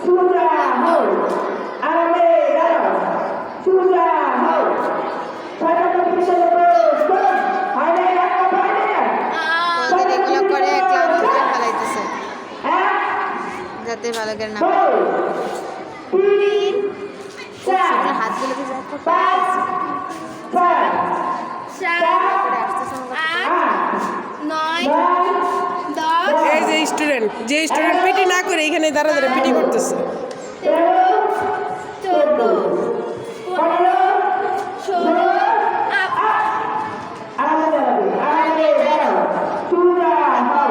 সোজা হও আরামে দাঁড়াও সোজা হও ছয়টা পিছনে হয় না একটা হয় না ওদের এগুলো করে ক্লান্ত করে ফেলাইতেছে যাতে ভালো করে না তিন চার হাতগুলো কি যায় পাঁচ ছয় সাত আট নয় নয় 10 এই যে স্টুডেন্ট পিটি না করে এখানে দাঁড়া দাঁড়া পিটি করতেছে 13 14 15 16 আরামে দাঁড়াবে আরামে দাঁড়াও সোজা হও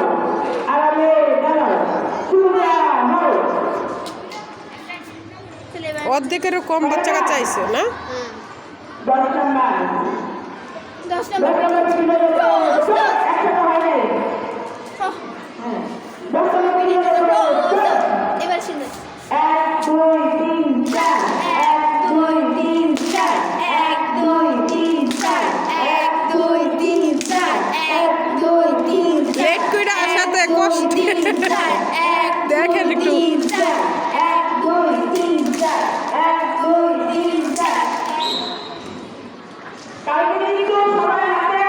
আরামে দাঁড়াও সোজা হও অর্ধেকেরও কম বাচ্চা কাচ্চা আইছে না 10 নাম্বার 10 10 নাম্বার পিছনে একসাথে হয় নাই হ্যাঁ 10 নাম্বার পিছনে এবার শুনুন 1 2 3 4 1 2 3 4 1 2 3 4 1 2 3 4 1 2 3 4 লেট কইরা আসাতে কষ্ট দেখেন একটু 1 2 3 4 1 2 3 4 কালকে কিন্তু সবাই হাতে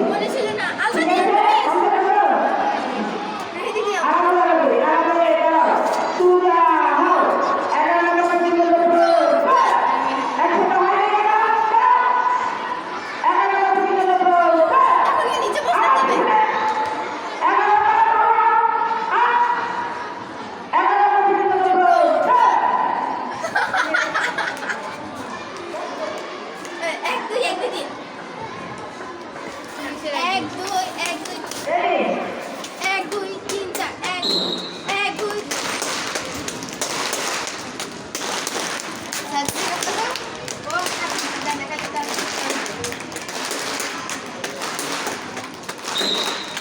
মনে ছিল না আলবা এদিকে এখন নিচে বসতে দেবে এক দুই তিন এক দুই এক দুই তিন চার এক দুই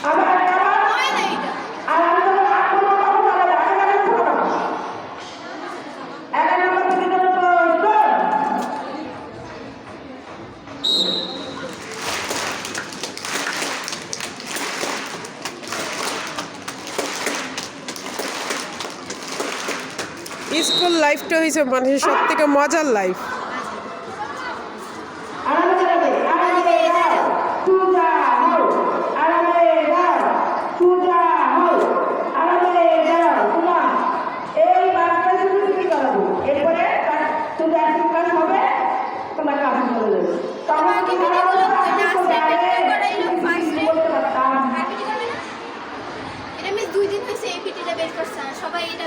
হয় না এটা স্কুল লাইফটা হয়েছে মানুষের সব থেকে মজার লাইফ এটা মিস 2 দিন হয়েছে এই পিটিটা বের করছে সবাই এটা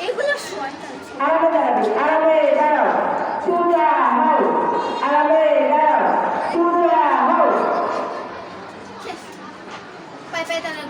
এগুলো শয়তান আরামে দাঁড়াবে আরামে দাঁড়াও সোজা হও আরামে দাঁড়াও সোজা হও পাই পাই তাহলে